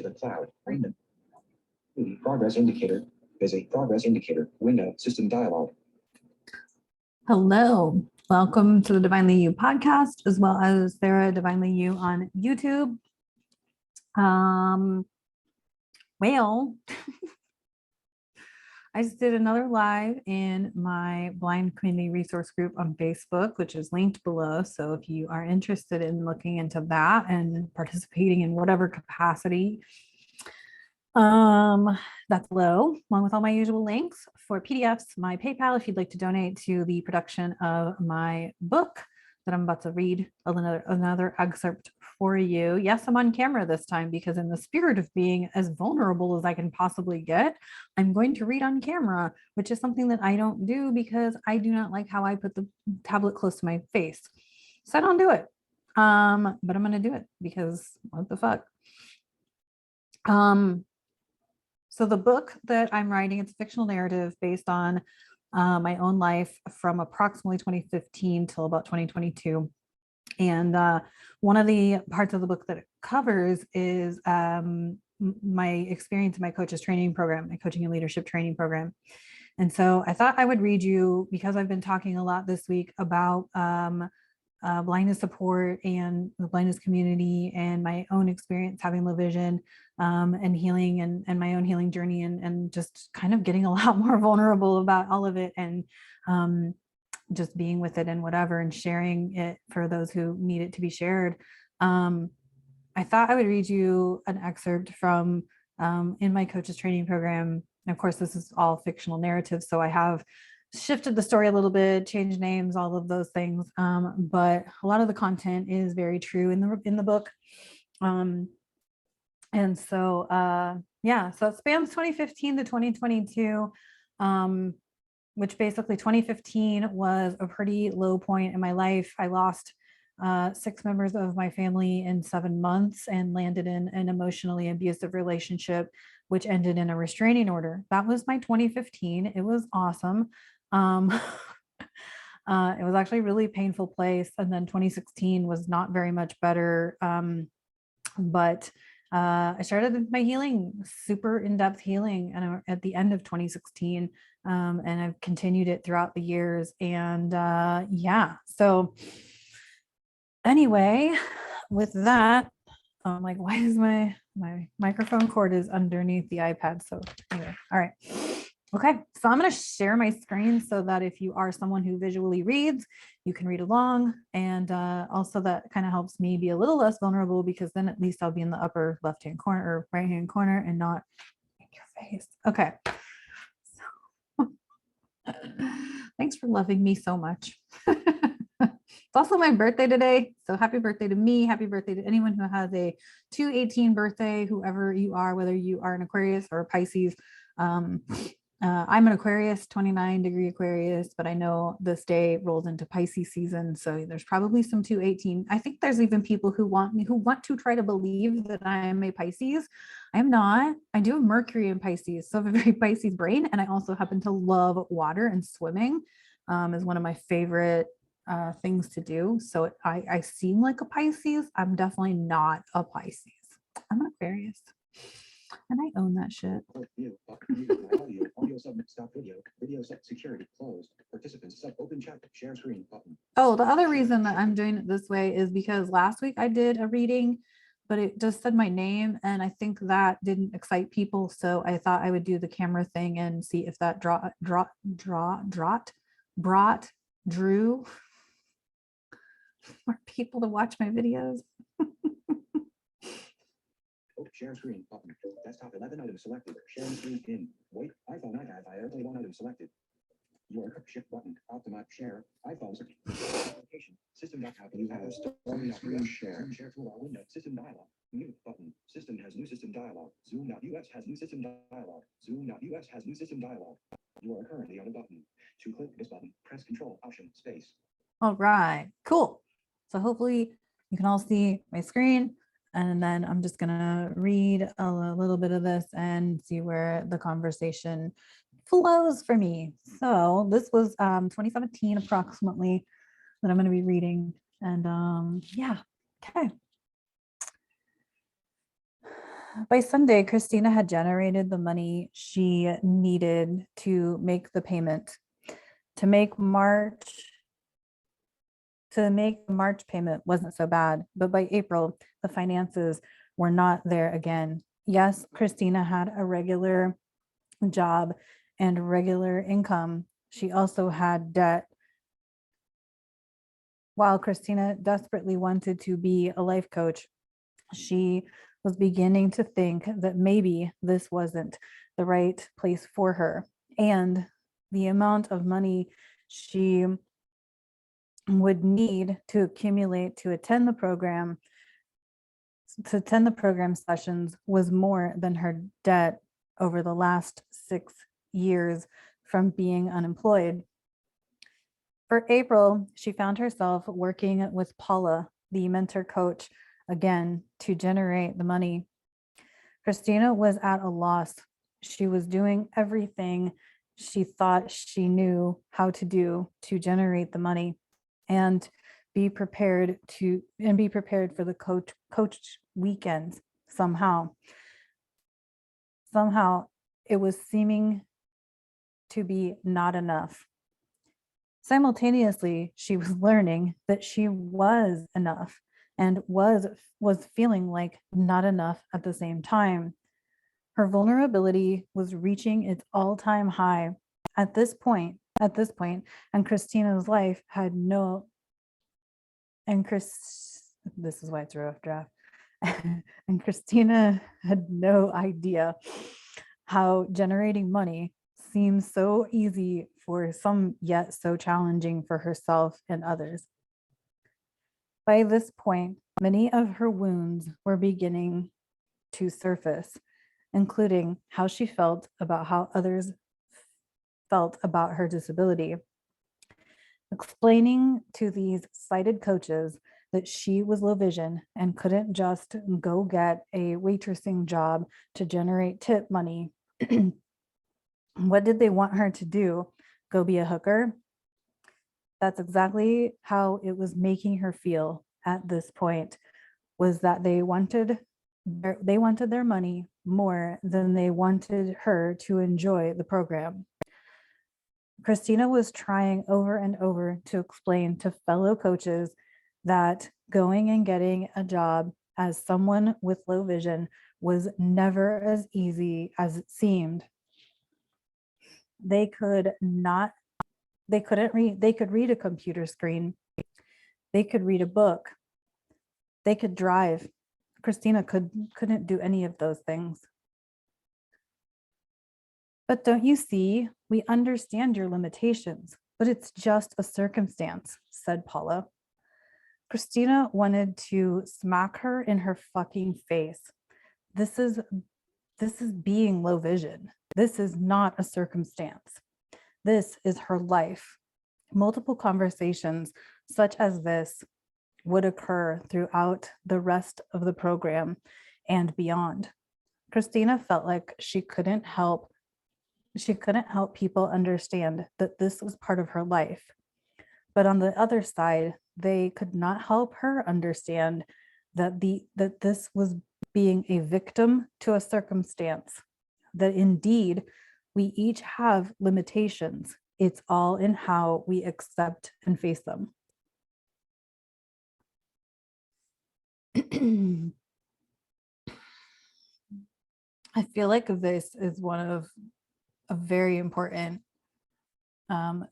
to the cloud. Progress indicator. Busy. Progress indicator. Window. System dialog. Hello. Welcome to the Divinely You podcast, as well as Saradivinelyyou on YouTube. Well, I just did another live in my blind community resource group on Facebook, which is linked below. So if you are interested in looking into that and participating in whatever capacity, that's below, along with all my usual links for PDFs, my PayPal, if you'd like to donate to the production of my book that I'm about to read another excerpt for you. Yes, I'm on camera this time because in the spirit of being as vulnerable as I can possibly get, I'm going to read on camera, which is something that I don't do because I do not like how I put the tablet close to my face. So I don't do it. But I'm going to do it because what the fuck? So the book that I'm writing, it's a fictional narrative based on my own life from approximately 2015 till about 2022. And one of the parts of the book that it covers is my experience in my coach's training program, my coaching and leadership training program. And so I thought I would read you, because I've been talking a lot this week about blindness support and the blindness community and my own experience having low vision and healing and my own healing journey and just kind of getting a lot more vulnerable about all of it and just being with it and whatever and sharing it for those who need it to be shared. I thought I would read you an excerpt from in my coach's training program. And of course, this is all fictional narrative, so I have shifted the story a little bit, changed names, all of those things. But a lot of the content is very true in the book. And so, yeah, so it spans 2015 to 2022, which basically 2015 was a pretty low point in my life. I lost 6 members of my family in 7 months and landed in an emotionally abusive relationship, which ended in a restraining order. That was my 2015. It was awesome. It was actually a really painful place. And then 2016 was not very much better. But I started my healing, super in-depth healing, and at the end of 2016, and I've continued it throughout the years. And yeah, so anyway, with that, I'm like, why is my microphone cord is underneath the iPad? So anyway, all right. Okay, so I'm going to share my screen so that if you are someone who visually reads, you can read along. And also that kind of helps me be a little less vulnerable, because then at least I'll be in the upper left-hand corner or right-hand corner and not in your face. Okay. So, thanks for loving me so much. It's also my birthday today. So happy birthday to me. Happy birthday to anyone who has a 2/18 birthday, whoever you are, whether you are an Aquarius or a Pisces. I'm an Aquarius, 29-degree Aquarius, but I know this day rolls into Pisces season. So there's probably some 2/18. I think there's even people who want to try to believe that I am a Pisces. I am not. I do have Mercury in Pisces, so I have a very Pisces brain. And I also happen to love water, and swimming is one of my favorite things to do. So I seem like a Pisces. I'm definitely not a Pisces. I'm an Aquarius. And I own that shit. Video set security closed. Participants set open chat share screen button. Oh, the other reason that I'm doing it this way is because last week I did a reading, but it just said my name, and I think that didn't excite people. So I thought I would do the camera thing and see if that drew more people to watch my videos. Share screen button. Desktop 11 items selected. Sharing screen in. Wait. iPhone iPad. I only 1 item selected. Your shift button. Optimize share. iPhone application. System. How can you have screen share? Share toolbar window. System dialog. Mute button. System has new system dialog. Zoom.us has new system dialog. Zoom.us has new system dialog. You are currently on a button. To click this button, press Control Option Space. All right. Cool. So hopefully you can all see my screen. And then I'm just going to read a little bit of this and see where the conversation flows for me. So this was 2017 approximately that I'm going to be reading. And yeah, okay. By Sunday, Christina had generated the money she needed to make the payment. To make the March payment wasn't so bad, but by April, the finances were not there again. Yes, Christina had a regular job and regular income. She also had debt. While Christina desperately wanted to be a life coach, she was beginning to think that maybe this wasn't the right place for her. And the amount of money she would need to accumulate to attend the program sessions was more than her debt over the last 6 years from being unemployed. For April, she found herself working with Paula, the mentor coach, again to generate the money. Christina was at a loss. She was doing everything she thought she knew how to do to generate the money and be prepared for the coach weekends. Somehow it was seeming to be not enough. Simultaneously, she was learning that she was enough and was feeling like not enough at the same time. Her vulnerability was reaching its all-time high at this point, and Christina's life had no, this is why it's a rough draft. And Christina had no idea how generating money seems so easy for some, yet so challenging for herself and others. By this point, many of her wounds were beginning to surface, including how she felt about how others felt about her disability. Explaining to these sighted coaches that she was low vision and couldn't just go get a waitressing job to generate tip money. What did they want her to do? Go be a hooker? That's exactly how it was making her feel at this point, was that they wanted their money more than they wanted her to enjoy the program. Christina was trying over and over to explain to fellow coaches that going and getting a job as someone with low vision was never as easy as it seemed. They could read a computer screen. They could read a book. They could drive. Christina couldn't do any of those things. But don't you see, we understand your limitations, but it's just a circumstance, said Paula. Christina wanted to smack her in her fucking face. This is being low vision. This is not a circumstance. This is her life. Multiple conversations such as this would occur throughout the rest of the program and beyond. Christina felt like she couldn't help people understand that this was part of her life. But on the other side, they could not help her understand that this was being a victim to a circumstance, that indeed we each have limitations. It's all in how we accept and face them. I feel like this is one of a very important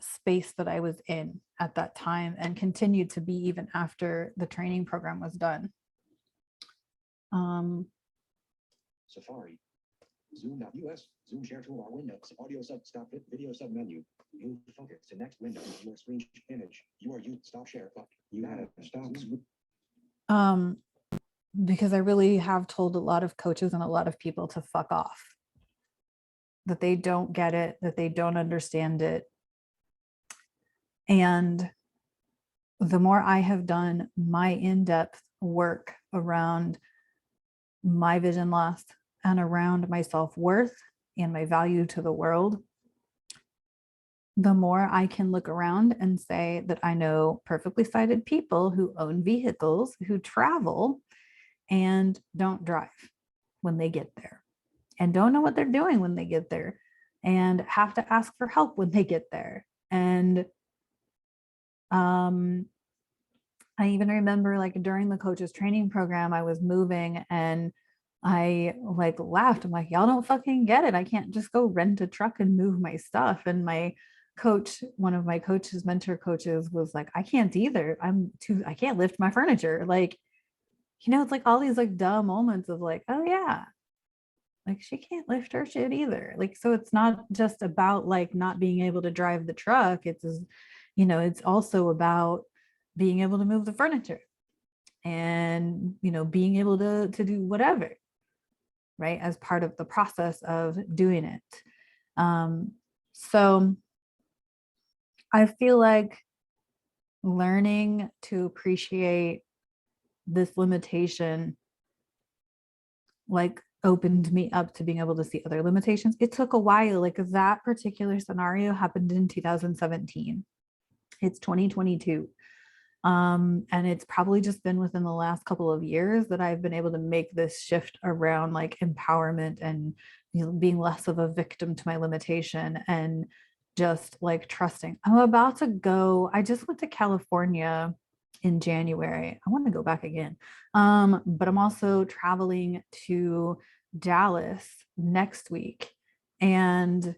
space that I was in at that time and continued to be even after the training program was done. Safari. Zoom.us. Zoom share toolbar windows. Audio sub stop video sub menu. Move focus to next window. Your screen image. You stop share. You had a stop. Because I really have told a lot of coaches and a lot of people to fuck off. That they don't get it, that they don't understand it. And the more I have done my in-depth work around my vision loss and around my self-worth and my value to the world, the more I can look around and say that I know perfectly sighted people who own vehicles, who travel and don't drive. when they get there and don't know what they're doing when they get there and have to ask for help when they get there. And I even remember like during the coaches training program, I was moving and I like laughed. I'm like, y'all don't fucking get it. I can't just go rent a truck and move my stuff. And my coach, one of my coaches, mentor coaches was like, I can't either. I can't lift my furniture. Like, you know, it's like all these like dumb moments of like, oh yeah, like she can't lift her shit either. Like, so it's not just about like not being able to drive the truck. It's, you know, it's also about being able to move the furniture and, you know, being able to do whatever, right, as part of the process of doing it. So I feel like learning to appreciate this limitation like opened me up to being able to see other limitations. It took a while. Like that particular scenario happened in 2017. It's 2022. And it's probably just been within the last couple of years that I've been able to make this shift around like empowerment and, you know, being less of a victim to my limitation and just like trusting. I'm about to go, I just went to California in January. I want to go back again. But I'm also traveling to Dallas next week. And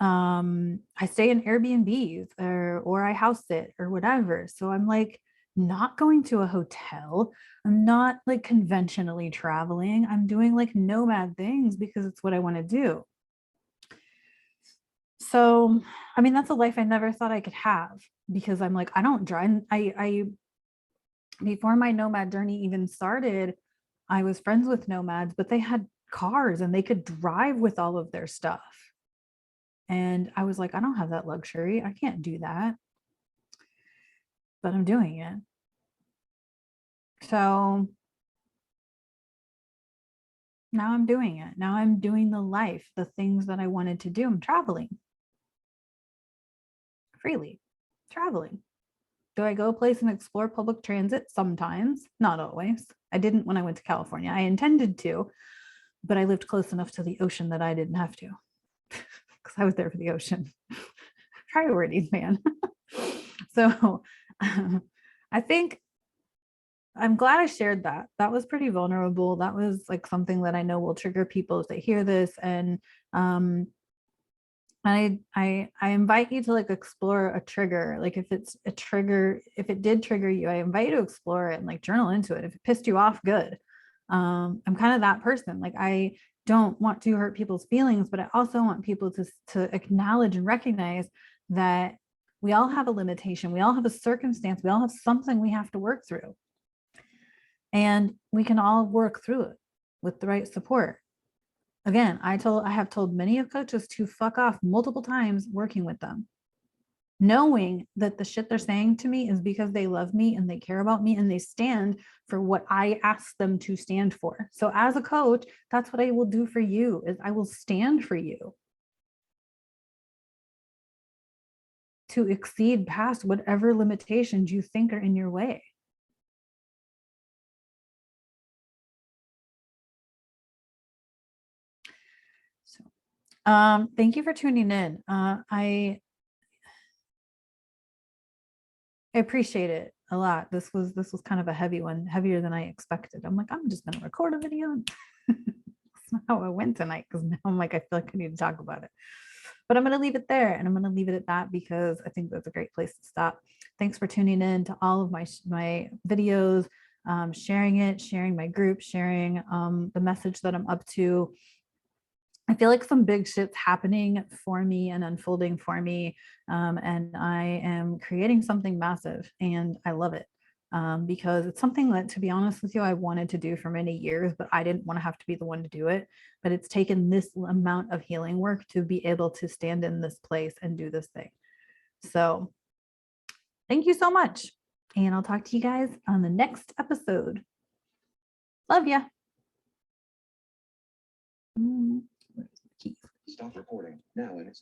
I stay in Airbnbs or I house sit or whatever. So I'm like not going to a hotel. I'm not like conventionally traveling. I'm doing like nomad things because it's what I want to do. So, I mean, that's a life I never thought I could have because I'm like, I don't drive. I before my nomad journey even started, I was friends with nomads, but they had cars and they could drive with all of their stuff. And I was like, I don't have that luxury. I can't do that. But I'm doing it. So now I'm doing it. Now I'm doing the life, the things that I wanted to do. I'm traveling freely, traveling. Do I go a place and explore public transit? Sometimes, not always. I didn't when I went to California. I intended to, but I lived close enough to the ocean that I didn't have to because I was there for the ocean. Priorities, man. So I think I'm glad I shared that. That was pretty vulnerable. That was like something that I know will trigger people if they hear this. And I invite you to like explore a trigger. Like if it's a trigger, if it did trigger you, I invite you to explore it and like journal into it. If it pissed you off, good. I'm kind of that person. Like I don't want to hurt people's feelings, but I also want people to acknowledge and recognize that we all have a limitation. We all have a circumstance. We all have something we have to work through. And we can all work through it with the right support. Again, I have told many of coaches to fuck off multiple times working with them, knowing that the shit they're saying to me is because they love me and they care about me and they stand for what I ask them to stand for. So as a coach, that's what I will do for you is I will stand for you to exceed past whatever limitations you think are in your way. So, thank you for tuning in. I appreciate it a lot. This was kind of a heavy one, heavier than I expected. I'm like, I'm just gonna record a video. That's not how I went tonight because now I'm like, I feel like I need to talk about it. But I'm gonna leave it there and I'm gonna leave it at that because I think that's a great place to stop. Thanks for tuning in to all of my videos, sharing my group, sharing the message that I'm up to. I feel like some big shit's happening for me and unfolding for me. And I am creating something massive and I love it because it's something that, to be honest with you, I wanted to do for many years, but I didn't want to have to be the one to do it. But it's taken this amount of healing work to be able to stand in this place and do this thing. So thank you so much. And I'll talk to you guys on the next episode. Love ya. Stop recording now, and it's